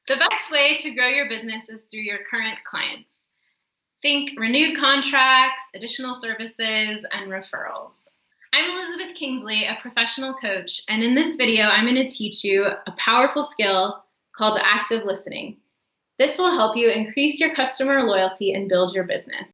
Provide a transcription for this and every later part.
The best way to grow your business is through your current clients. Think renewed contracts, additional services, and referrals. I'm Elizabeth Kingsley, a professional coach, and in this video, I'm going to teach you a powerful skill called active listening. This will help you increase your customer loyalty and build your business.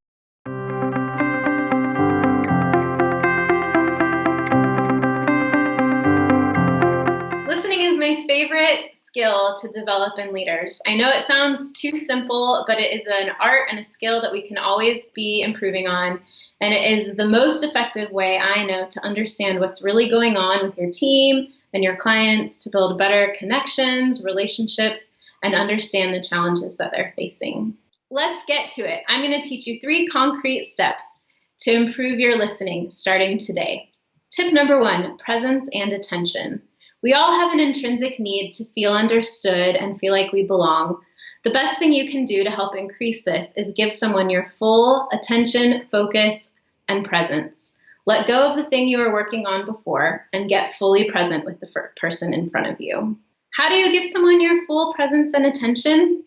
Listening is my favorite skill to develop in leaders. I know it sounds too simple, but it is an art and a skill that we can always be improving on. And it is the most effective way I know to understand what's really going on with your team and your clients, to build better connections, relationships, and understand the challenges that they're facing. Let's get to it. I'm going to teach you 3 concrete steps to improve your listening starting today. Tip number 1, presence and attention. We all have an intrinsic need to feel understood and feel like we belong. The best thing you can do to help increase this is give someone your full attention, focus, and presence. Let go of the thing you were working on before and get fully present with the person in front of you. How do you give someone your full presence and attention?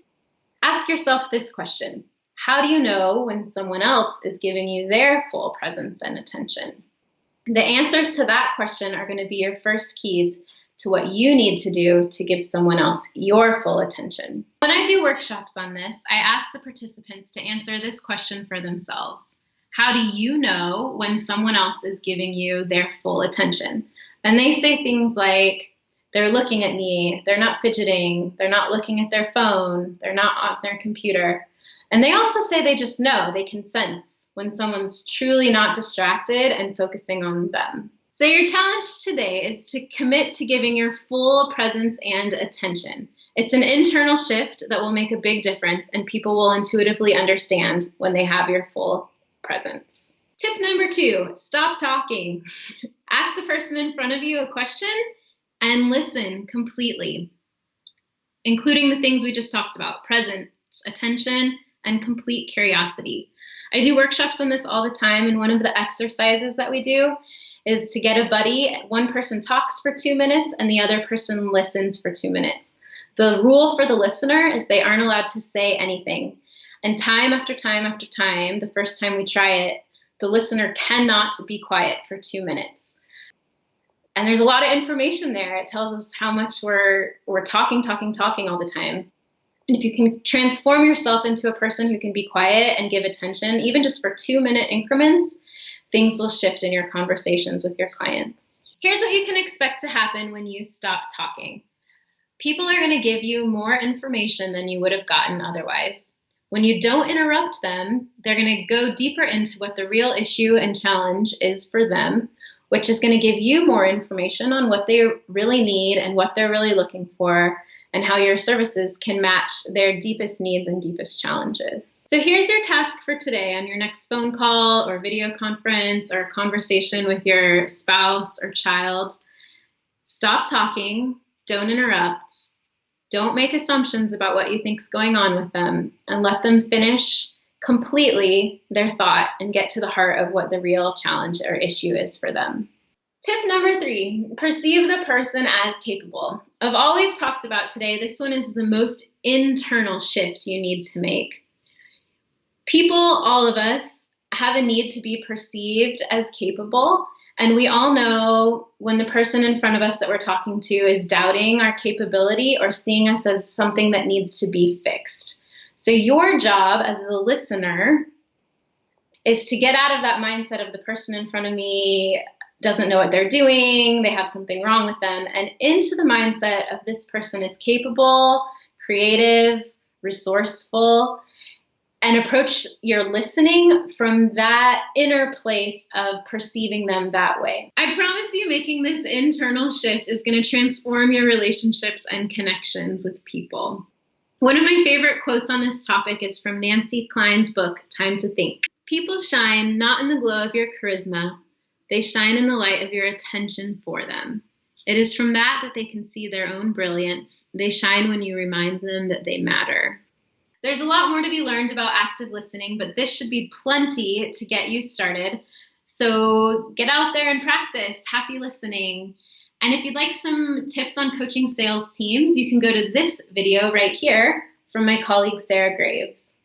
Ask yourself this question. How do you know when someone else is giving you their full presence and attention? The answers to that question are going to be your first keys to what you need to do to give someone else your full attention. When I do workshops on this, I ask the participants to answer this question for themselves. How do you know when someone else is giving you their full attention? And they say things like, they're looking at me, they're not fidgeting, they're not looking at their phone, they're not on their computer. And they also say they just know, they can sense when someone's truly not distracted and focusing on them. So your challenge today is to commit to giving your full presence and attention. It's an internal shift that will make a big difference, and people will intuitively understand when they have your full presence. Tip number 2, stop talking. Ask the person in front of you a question and listen completely, including the things we just talked about: presence, attention, and complete curiosity. I do workshops on this all the time, and one of the exercises that we do is to get a buddy. One person talks for 2 minutes and the other person listens for 2 minutes. The rule for the listener is they aren't allowed to say anything. And time after time after time, the first time we try it, the listener cannot be quiet for 2 minutes. And there's a lot of information there. It tells us how much we're talking all the time. And if you can transform yourself into a person who can be quiet and give attention, even just for 2-minute increments, things will shift in your conversations with your clients. Here's what you can expect to happen when you stop talking. People are going to give you more information than you would have gotten otherwise. When you don't interrupt them, they're going to go deeper into what the real issue and challenge is for them, which is going to give you more information on what they really need and what they're really looking for, and how your services can match their deepest needs and deepest challenges. So here's your task for today on your next phone call or video conference or conversation with your spouse or child. Stop talking, don't interrupt, don't make assumptions about what you think's going on with them, and let them finish completely their thought and get to the heart of what the real challenge or issue is for them. Tip number 3, perceive the person as capable. Of all we've talked about today, this one is the most internal shift you need to make. People, all of us, have a need to be perceived as capable, and we all know when the person in front of us that we're talking to is doubting our capability or seeing us as something that needs to be fixed. So your job as the listener is to get out of that mindset of the person in front of me doesn't know what they're doing, they have something wrong with them, and into the mindset of this person is capable, creative, resourceful, and approach your listening from that inner place of perceiving them that way. I promise you, making this internal shift is going to transform your relationships and connections with people. One of my favorite quotes on this topic is from Nancy Klein's book, Time to Think. People shine not in the glow of your charisma, they shine in the light of your attention for them. It is from that they can see their own brilliance. They shine when you remind them that they matter. There's a lot more to be learned about active listening, but this should be plenty to get you started. So get out there and practice happy listening And if you'd like some tips on coaching sales teams, you can go to this video right here from my colleague, Sarah Graves.